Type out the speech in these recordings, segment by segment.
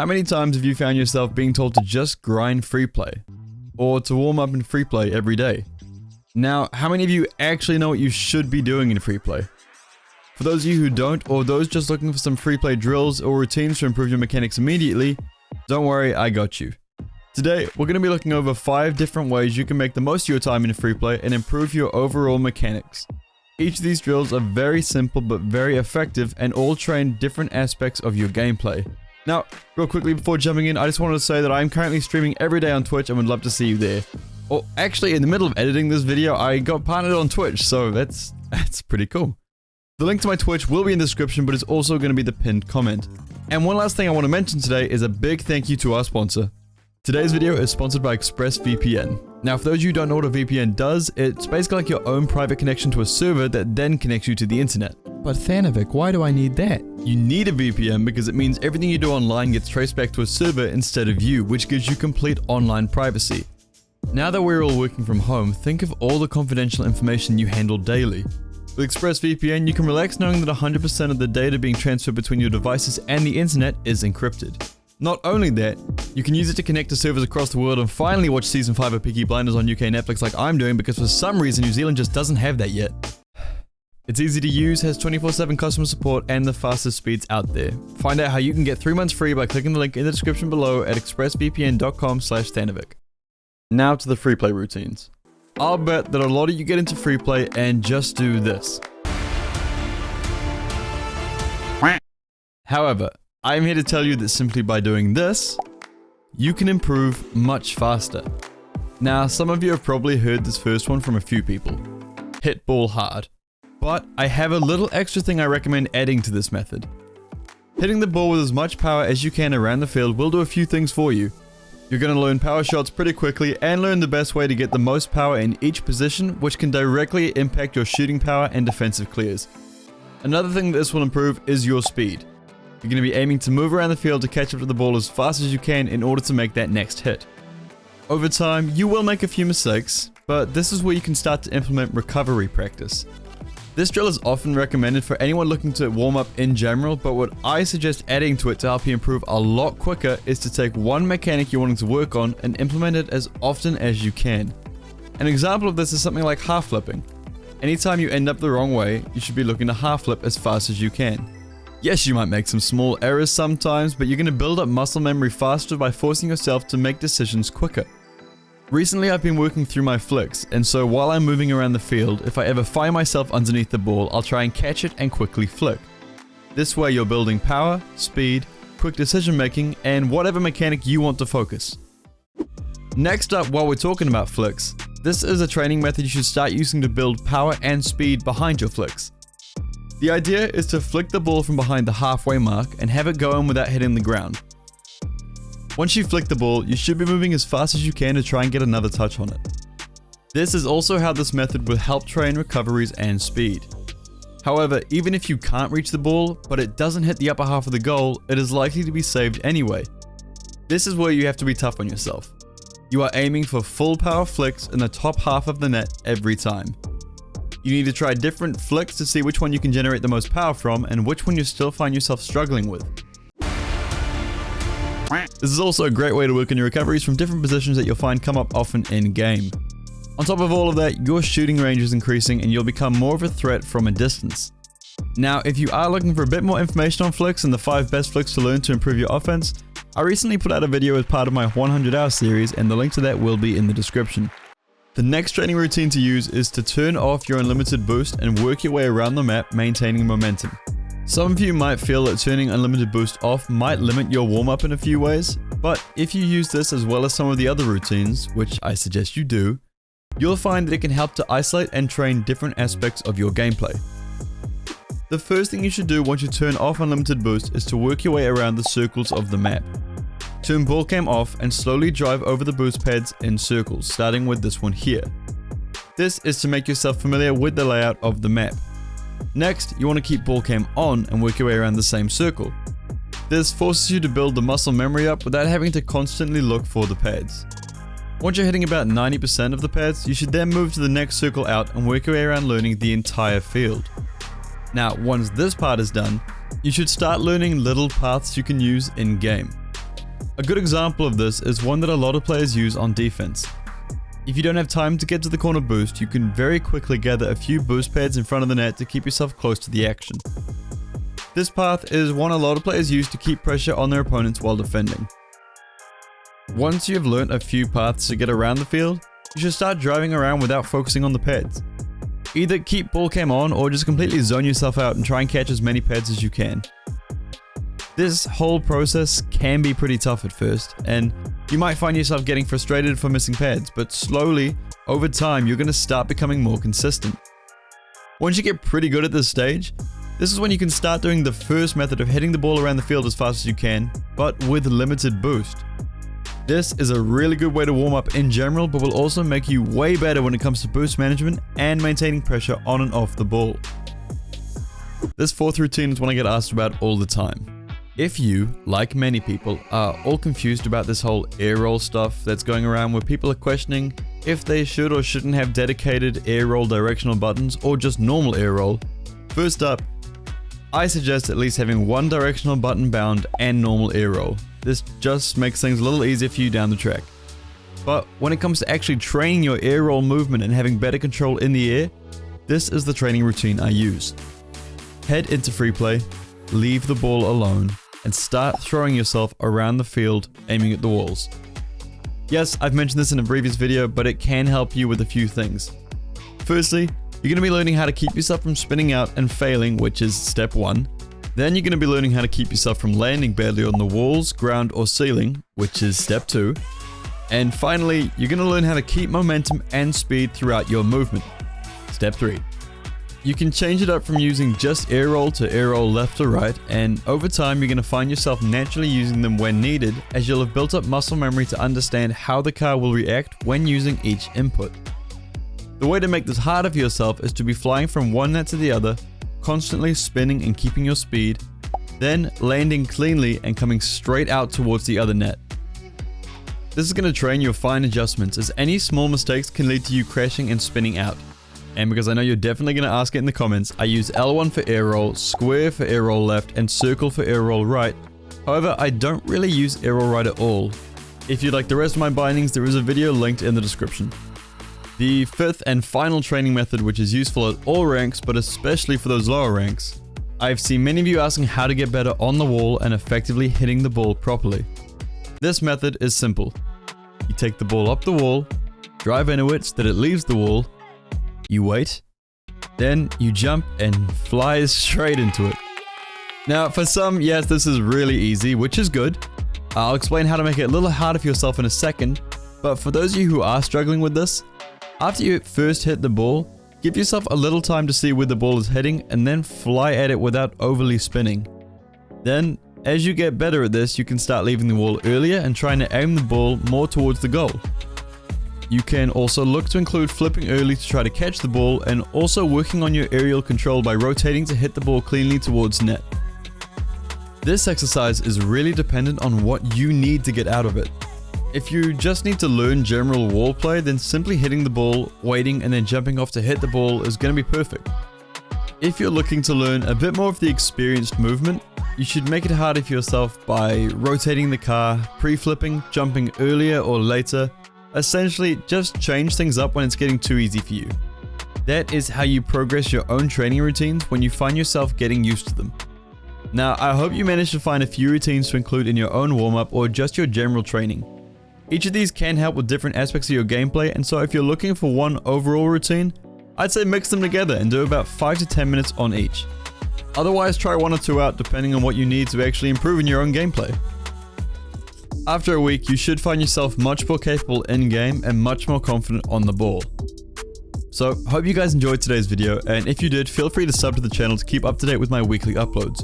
How many times have you found yourself being told to just grind Freeplay? Or to warm up in Freeplay every day? Now, how many of you actually know what you should be doing in Freeplay? For those of you who don't, or those just looking for some Freeplay drills or routines to improve your mechanics immediately, don't worry, I got you. Today, we're going to be looking over 5 different ways you can make the most of your time in Freeplay and improve your overall mechanics. Each of these drills are very simple but very effective and all train different aspects of your gameplay. Now, real quickly before jumping in, I just wanted to say that I'm currently streaming every day on Twitch and would love to see you there. Or actually, in the middle of editing this video, I got partnered on Twitch, so that's pretty cool. The link to my Twitch will be in the description, but it's also going to be the pinned comment. And one last thing I want to mention today is a big thank you to our sponsor. Today's video is sponsored by ExpressVPN. Now, for those of you who don't know what a VPN does, it's basically like your own private connection to a server that then connects you to the internet. But Thanovic, why do I need that? You need a VPN because it means everything you do online gets traced back to a server instead of you, which gives you complete online privacy. Now that we're all working from home, think of all the confidential information you handle daily. With ExpressVPN, you can relax knowing that 100% of the data being transferred between your devices and the internet is encrypted. Not only that, you can use it to connect to servers across the world and finally watch Season 5 of Peaky Blinders on UK Netflix like I'm doing, because for some reason New Zealand just doesn't have that yet. It's easy to use, has 24/7 customer support, and the fastest speeds out there. Find out how you can get 3 months free by clicking the link in the description below at expressvpn.com/Thanovic. Now to the Freeplay routines. I'll bet that a lot of you get into Freeplay and just do this. However, I'm here to tell you that simply by doing this, you can improve much faster. Now, some of you have probably heard this first one from a few people. Hit ball hard. But I have a little extra thing I recommend adding to this method. Hitting the ball with as much power as you can around the field will do a few things for you. You're going to learn power shots pretty quickly and learn the best way to get the most power in each position, which can directly impact your shooting power and defensive clears. Another thing that this will improve is your speed. You're going to be aiming to move around the field to catch up to the ball as fast as you can in order to make that next hit. Over time, you will make a few mistakes, but this is where you can start to implement recovery practice. This drill is often recommended for anyone looking to warm up in general, but what I suggest adding to it to help you improve a lot quicker is to take one mechanic you're wanting to work on and implement it as often as you can. An example of this is something like half flipping. Anytime you end up the wrong way, you should be looking to half flip as fast as you can. Yes, you might make some small errors sometimes, but you're going to build up muscle memory faster by forcing yourself to make decisions quicker. Recently, I've been working through my flicks, and so while I'm moving around the field, if I ever find myself underneath the ball, I'll try and catch it and quickly flick. This way you're building power, speed, quick decision making, and whatever mechanic you want to focus. Next up, while we're talking about flicks, this is a training method you should start using to build power and speed behind your flicks. The idea is to flick the ball from behind the halfway mark and have it go in without hitting the ground. Once you flick the ball, you should be moving as fast as you can to try and get another touch on it. This is also how this method will help train recoveries and speed. However, even if you can't reach the ball, but it doesn't hit the upper half of the goal, it is likely to be saved anyway. This is where you have to be tough on yourself. You are aiming for full power flicks in the top half of the net every time. You need to try different flicks to see which one you can generate the most power from and which one you still find yourself struggling with. This is also a great way to work on your recoveries from different positions that you'll find come up often in game. On top of all of that, your shooting range is increasing and you'll become more of a threat from a distance. Now, if you are looking for a bit more information on flicks and the 5 best flicks to learn to improve your offense, I recently put out a video as part of my 100-hour series, and the link to that will be in the description. The next training routine to use is to turn off your unlimited boost and work your way around the map maintaining momentum. Some of you might feel that turning unlimited boost off might limit your warm-up in a few ways, but if you use this as well as some of the other routines, which I suggest you do, you'll find that it can help to isolate and train different aspects of your gameplay. The first thing you should do once you turn off unlimited boost is to work your way around the circles of the map. Turn ball cam off and slowly drive over the boost pads in circles, starting with this one here. This is to make yourself familiar with the layout of the map. Next, you want to keep ball cam on and work your way around the same circle. This forces you to build the muscle memory up without having to constantly look for the pads. Once you're hitting about 90% of the pads, you should then move to the next circle out and work your way around learning the entire field. Now, once this part is done, you should start learning little paths you can use in game. A good example of this is one that a lot of players use on defense. If you don't have time to get to the corner boost, you can very quickly gather a few boost pads in front of the net to keep yourself close to the action. This path is one a lot of players use to keep pressure on their opponents while defending. Once you have learnt a few paths to get around the field, you should start driving around without focusing on the pads. Either keep ball cam on or just completely zone yourself out and try and catch as many pads as you can. This whole process can be pretty tough at first, and you might find yourself getting frustrated for missing pads, but slowly, over time, you're going to start becoming more consistent. Once you get pretty good at this stage, this is when you can start doing the first method of hitting the ball around the field as fast as you can, but with limited boost. This is a really good way to warm up in general, but will also make you way better when it comes to boost management and maintaining pressure on and off the ball. This fourth routine is one I get asked about all the time. If you, like many people, are all confused about this whole air roll stuff that's going around where people are questioning if they should or shouldn't have dedicated air roll directional buttons or just normal air roll, first up, I suggest at least having one directional button bound and normal air roll. This just makes things a little easier for you down the track. But when it comes to actually training your air roll movement and having better control in the air, this is the training routine I use. Head into Freeplay, leave the ball alone, and start throwing yourself around the field aiming at the walls. Yes, I've mentioned this in a previous video, but it can help you with a few things. Firstly, you're going to be learning how to keep yourself from spinning out and failing, which is step 1. Then you're going to be learning how to keep yourself from landing badly on the walls, ground, or ceiling, which is step 2. And finally, you're going to learn how to keep momentum and speed throughout your movement. Step 3. You can change it up from using just air roll to air roll left to right, and over time you're going to find yourself naturally using them when needed, as you'll have built up muscle memory to understand how the car will react when using each input. The way to make this harder for yourself is to be flying from one net to the other, constantly spinning and keeping your speed, then landing cleanly and coming straight out towards the other net. This is going to train your fine adjustments, as any small mistakes can lead to you crashing and spinning out. And because I know you're definitely going to ask it in the comments, I use L1 for air roll, square for air roll left, and circle for air roll right. However, I don't really use air roll right at all. If you'd like the rest of my bindings, there is a video linked in the description. The fifth and final training method, which is useful at all ranks, but especially for those lower ranks. I've seen many of you asking how to get better on the wall and effectively hitting the ball properly. This method is simple. You take the ball up the wall, drive into it so that it leaves the wall, you wait, then you jump and fly straight into it. Now for some, yes, this is really easy, which is good. I'll explain how to make it a little harder for yourself in a second, but for those of you who are struggling with this, after you first hit the ball, give yourself a little time to see where the ball is heading and then fly at it without overly spinning. Then, as you get better at this, you can start leaving the wall earlier and trying to aim the ball more towards the goal. You can also look to include flipping early to try to catch the ball, and also working on your aerial control by rotating to hit the ball cleanly towards net. This exercise is really dependent on what you need to get out of it. If you just need to learn general wall play, then simply hitting the ball, waiting, and then jumping off to hit the ball is going to be perfect. If you're looking to learn a bit more of the experienced movement, you should make it harder for yourself by rotating the car, pre-flipping, jumping earlier or later. Essentially, just change things up when it's getting too easy for you. That is how you progress your own training routines when you find yourself getting used to them. Now, I hope you managed to find a few routines to include in your own warm-up or just your general training. Each of these can help with different aspects of your gameplay, and so if you're looking for one overall routine, I'd say mix them together and do about 5 to 10 minutes on each. Otherwise, try 1 or 2 out depending on what you need to actually improve in your own gameplay. After a week, you should find yourself much more capable in-game and much more confident on the ball. So, hope you guys enjoyed today's video, and if you did, feel free to sub to the channel to keep up to date with my weekly uploads.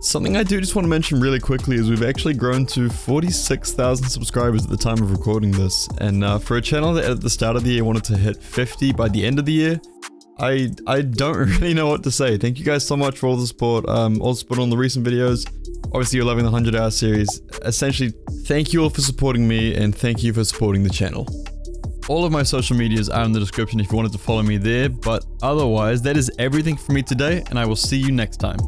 Something I do just want to mention really quickly is we've actually grown to 46,000 subscribers at the time of recording this, and for a channel that at the start of the year wanted to hit 50 by the end of the year, I don't really know what to say. Thank you guys so much for all the support, on the recent videos. Obviously, you're loving the 100-hour series. Essentially, thank you all for supporting me, and thank you for supporting the channel. All of my social medias are in the description if you wanted to follow me there, but otherwise, that is everything for me today, and I will see you next time.